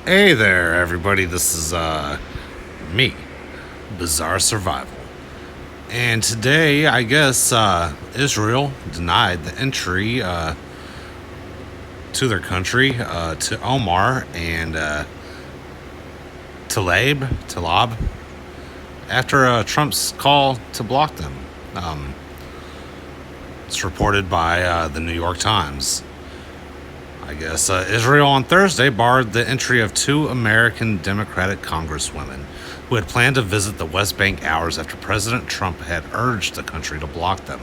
Hey there, everybody. This is me, Bizarre Survival. And today, I guess Israel denied the entry to their country to Omar and Talab, after Trump's call to block them. Um, it's reported by the New York Times. I guess Israel on Thursday barred the entry of two American Democratic congresswomen who had planned to visit the West Bank hours after President Trump had urged the country to block them.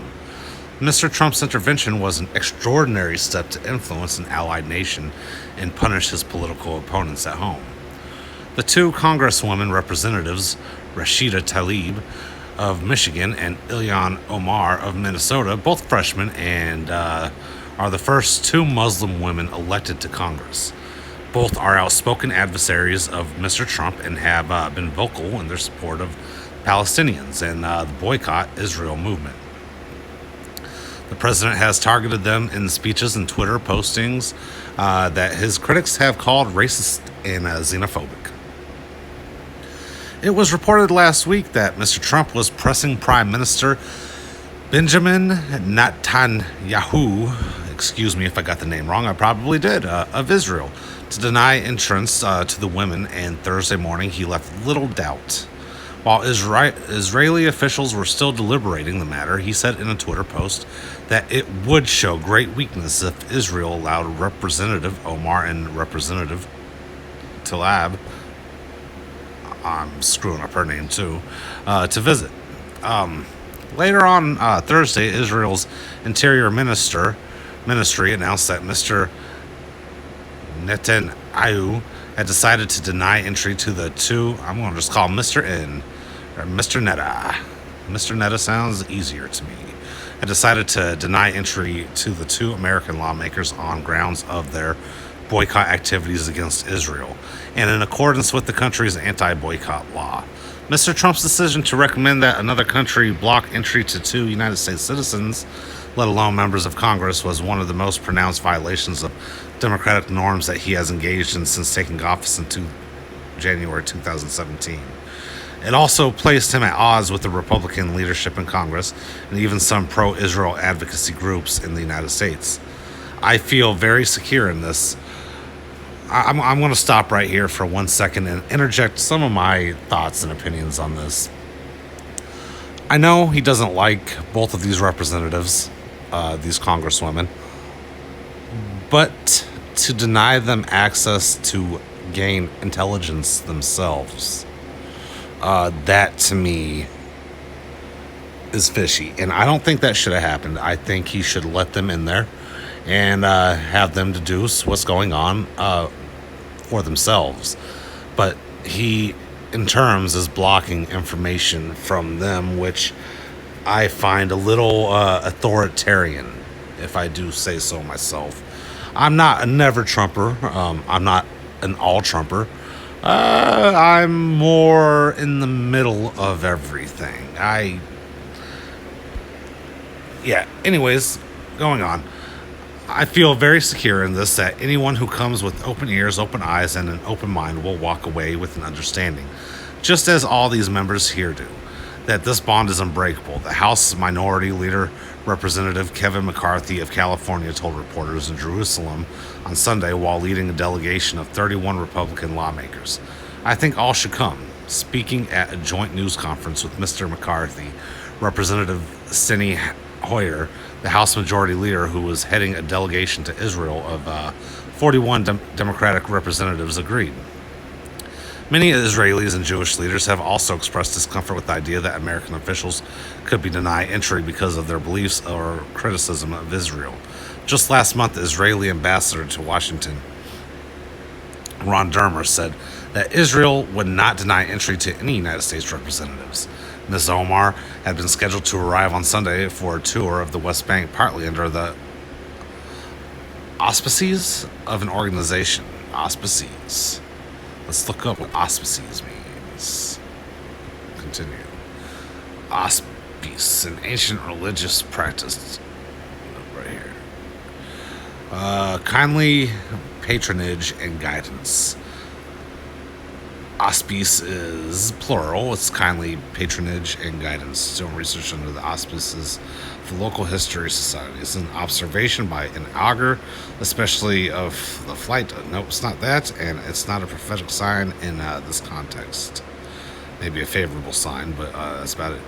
Mr. Trump's intervention was an extraordinary step to influence an allied nation and punish his political opponents at home. The two Congresswomen representatives, Rashida Tlaib of Michigan and Ilhan Omar of Minnesota, both freshmen, and are the first two Muslim women elected to Congress. Both are outspoken adversaries of Mr. Trump and have been vocal in their support of Palestinians and the boycott Israel movement. The president has targeted them in speeches and Twitter postings that his critics have called racist and xenophobic. It was reported last week that Mr. Trump was pressing Prime Minister Benjamin Netanyahu, excuse me if I got the name wrong, I probably did, of Israel, to deny entrance to the women, and Thursday morning he left little doubt. While Israeli officials were still deliberating the matter, he said in a Twitter post that it would show great weakness if Israel allowed Representative Omar and Representative Tlaib, I'm screwing up her name too, to visit. Later on Thursday, Israel's Interior Ministry announced that Mr. Netanyahu had decided to deny entry to the two. I'm going to just call him Mr. N, or Mr. Netta. Mr. Netta sounds easier to me. Had decided to deny entry to the two American lawmakers on grounds of their boycott activities against Israel, and in accordance with the country's anti-boycott law. Mr. Trump's decision to recommend that another country block entry to two United States citizens, let alone members of Congress, was one of the most pronounced violations of democratic norms that he has engaged in since taking office in January 2017. It also placed him at odds with the Republican leadership in Congress and even some pro-Israel advocacy groups in the United States. I feel very secure in this. I'm going to stop right here for 1 second and interject some of my thoughts and opinions on this. I know he doesn't like both of these representatives, these congresswomen, but to deny them access to gain intelligence themselves, that to me is fishy. And I don't think that should have happened. I think he should let them in there and have them deduce what's going on for themselves. But he, in terms, is blocking information from them, which I find a little authoritarian, if I do say so myself. I'm not a never Trumper. I'm not an all Trumper. I'm more in the middle of everything. Yeah, anyways, going on. I feel very secure in this that anyone who comes with open ears, open eyes, and an open mind will walk away with an understanding, just as all these members here do, that this bond is unbreakable. The House Minority Leader, Representative Kevin McCarthy of California, told reporters in Jerusalem on Sunday while leading a delegation of 31 Republican lawmakers. I think all should come. Speaking at a joint news conference with Mr. McCarthy, Representative Steny Hoyer, the House Majority Leader who was heading a delegation to Israel of 41 Democratic representatives, agreed. Many Israelis and Jewish leaders have also expressed discomfort with the idea that American officials could be denied entry because of their beliefs or criticism of Israel. Just last month, the Israeli ambassador to Washington, Ron Dermer, said that Israel would not deny entry to any United States representatives. Ms. Omar had been scheduled to arrive on Sunday for a tour of the West Bank, partly under the auspices of an organization. Auspices. Let's look up what auspices means. Continue. Auspice, an ancient religious practice. Right here. Kindly patronage and guidance. Auspice is plural. It's kindly patronage and guidance. Doing research under the auspices of the local history society. It's an observation by an augur, especially of the flight. Nope, it's not that, and it's not a prophetic sign in this context. Maybe a favorable sign, but that's about it.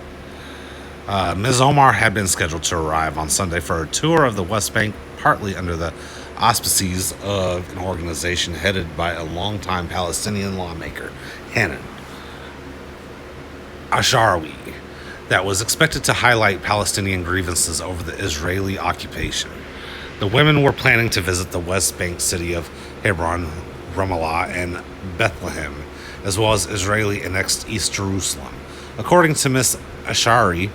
Ms. Omar had been scheduled to arrive on Sunday for a tour of the West Bank, partly under the auspices of an organization headed by a longtime Palestinian lawmaker, Hanan Asharawi, that was expected to highlight Palestinian grievances over the Israeli occupation. The women were planning to visit the West Bank city of Hebron, Ramallah, and Bethlehem, as well as Israeli annexed East Jerusalem. According to Ms. Ashari,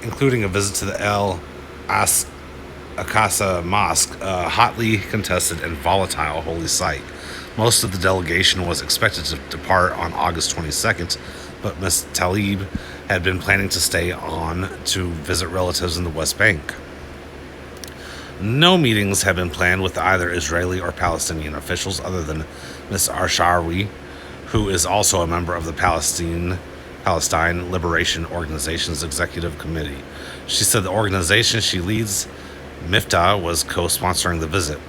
including a visit to the El Aqsa Mosque, a hotly contested and volatile holy site. Most of the delegation was expected to depart on August 22nd, but Ms. Tlaib had been planning to stay on to visit relatives in the West Bank. No meetings have been planned with either Israeli or Palestinian officials other than Ms. Arshawi, who is also a member of the Palestine Liberation Organization's executive committee. She said the organization she leads, Miftah, was co-sponsoring the visit.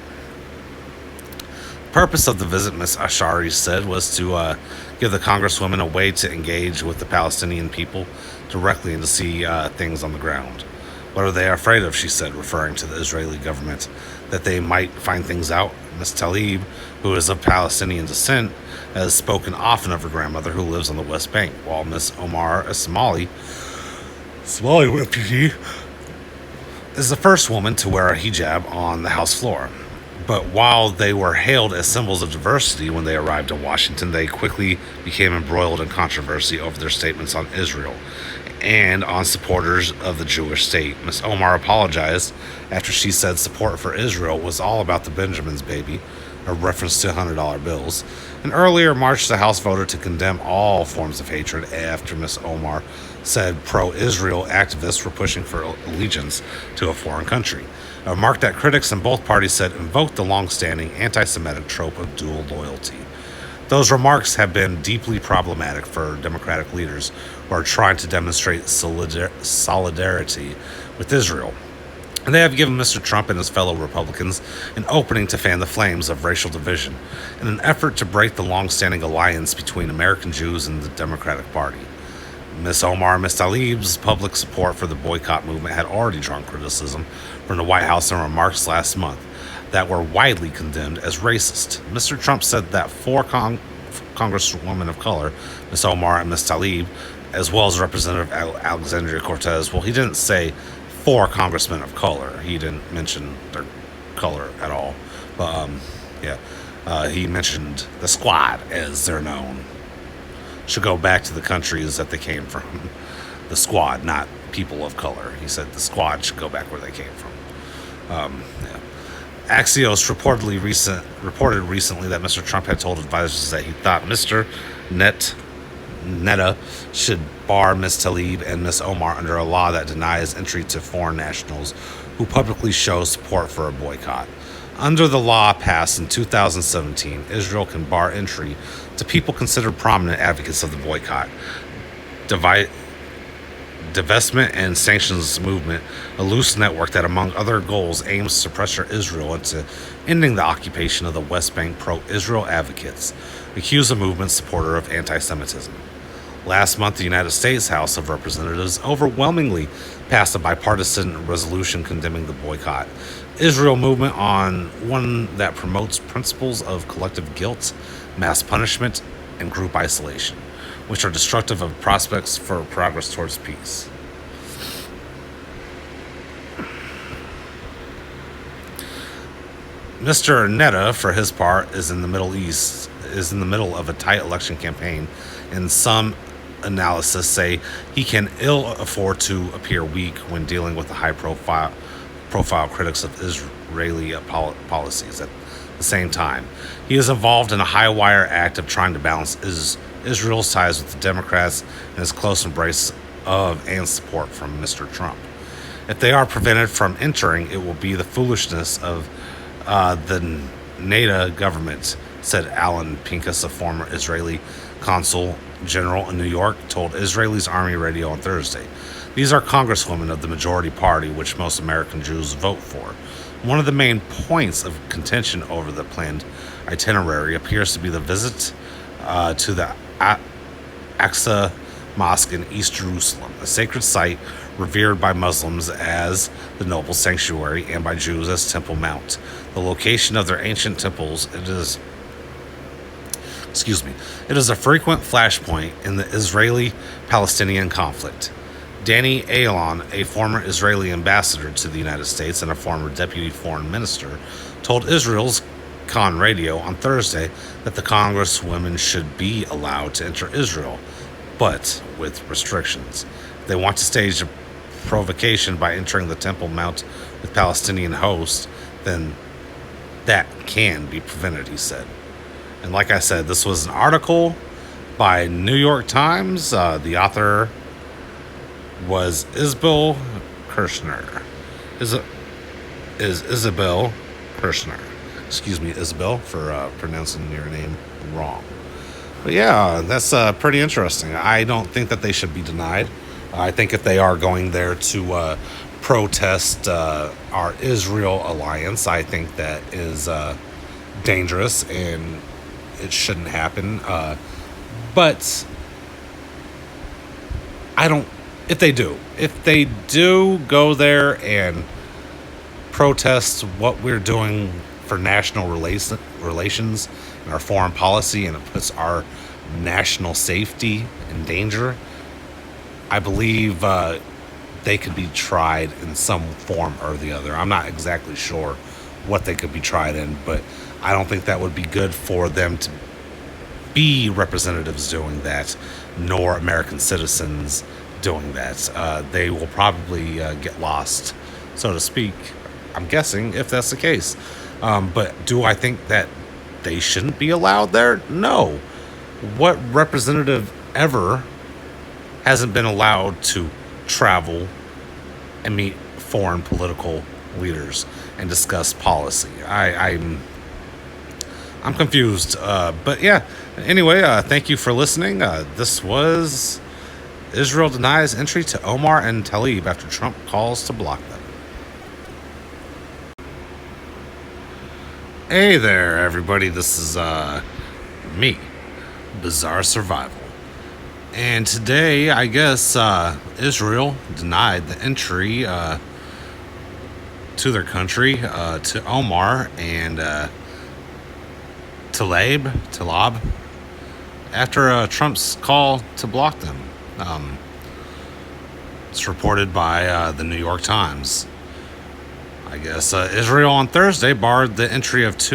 The purpose of the visit, Ms. Ashari said, was to give the Congresswoman a way to engage with the Palestinian people directly and to see things on the ground. What are they afraid of, she said, referring to the Israeli government, that they might find things out? Ms. Tlaib, who is of Palestinian descent, has spoken often of her grandmother who lives on the West Bank, while Ms. Omar, a Somali refugee, is the first woman to wear a hijab on the House floor. But while they were hailed as symbols of diversity when they arrived in Washington, they quickly became embroiled in controversy over their statements on Israel and on supporters of the Jewish state. Ms. Omar apologized after she said support for Israel was all about the Benjamin's baby, a reference to $100 bills. And earlier March, the House voted to condemn all forms of hatred after Ms. Omar said pro-Israel activists were pushing for allegiance to a foreign country. A remark that critics in both parties said invoked the long-standing anti-Semitic trope of dual loyalty. Those remarks have been deeply problematic for Democratic leaders who are trying to demonstrate solidarity with Israel. And they have given Mr. Trump and his fellow Republicans an opening to fan the flames of racial division in an effort to break the long-standing alliance between American Jews and the Democratic Party. Ms. Omar and Ms. Tlaib's public support for the boycott movement had already drawn criticism from the White House in remarks last month that were widely condemned as racist. Mr. Trump said that four congresswomen of color, Ms. Omar and Ms. Tlaib, as well as Representative Alexandria Cortez, well, he didn't say four congressmen of color. He didn't mention their color at all. But, he mentioned the squad, as they're known, should go back to the countries that they came from. The squad, not people of color. He said the squad should go back where they came from. Axios reported recently that Mr. Trump had told advisors that he thought Mr. Netta should bar Ms. Tlaib and Ms. Omar under a law that denies entry to foreign nationals who publicly show support for a boycott. Under the law passed in 2017, Israel can bar entry to people considered prominent advocates of the boycott, divestment and sanctions movement, a loose network that, among other goals, aims to pressure Israel into ending the occupation of the West Bank. Pro-Israel advocates accuse the movement's supporter of anti-Semitism. Last month, the United States House of Representatives overwhelmingly passed a bipartisan resolution condemning the boycott Israel movement on one that promotes principles of collective guilt, mass punishment, and group isolation, which are destructive of prospects for progress towards peace. Mr. Netta, for his part, is in the middle of a tight election campaign, and some analysis say he can ill afford to appear weak when dealing with the high-profile critics of Israeli policies. At the same time, he is involved in a high-wire act of trying to balance Israel's ties with the Democrats and his close embrace of and support from Mr. Trump. If they are prevented from entering, it will be the foolishness of the Netta government, said Alan Pincus, a former Israeli consul general in New York, told Israel's Army Radio on Thursday. These are congresswomen of the majority party, which most American Jews vote for. One of the main points of contention over the planned itinerary appears to be the visit to the Aqsa Mosque in East Jerusalem, a sacred site revered by Muslims as the noble sanctuary and by Jews as Temple Mount. The location of their ancient temples, it is a frequent flashpoint in the Israeli-Palestinian conflict. Danny Ayalon, a former Israeli ambassador to the United States and a former deputy foreign minister, told Israel's Khan Radio on Thursday that the congresswomen should be allowed to enter Israel, but with restrictions. If they want to stage a provocation by entering the Temple Mount with Palestinian hosts, then that can be prevented, he said. And like I said, this was an article by New York Times. The author was Isabel Kirshner. Is Isabel Kirshner. Excuse me, Isabel, for pronouncing your name wrong. But yeah, that's pretty interesting. I don't think that they should be denied. I think if they are going there to protest our Israel alliance, I think that is dangerous and it shouldn't happen. But I don't. If they do go there and protest what we're doing for national relations and our foreign policy, and it puts our national safety in danger, I believe they could be tried in some form or the other. I'm not exactly sure what they could be tried in, but I don't think that would be good for them to be representatives doing that, nor American citizens doing that. They will probably get lost, so to speak, I'm guessing, if that's the case. But do I think that they shouldn't be allowed there? No. What representative ever hasn't been allowed to travel and meet foreign political leaders and discuss policy? I'm confused. But yeah, anyway, thank you for listening. This was Israel denies entry to Omar and Tlaib after Trump calls to block them. Hey there, everybody. This is me, Bizarre Survival. And today, I guess, Israel denied the entry to their country to Omar and Tlaib, after Trump's call to block them. It's reported by the New York Times. I guess Israel on Thursday barred the entry of two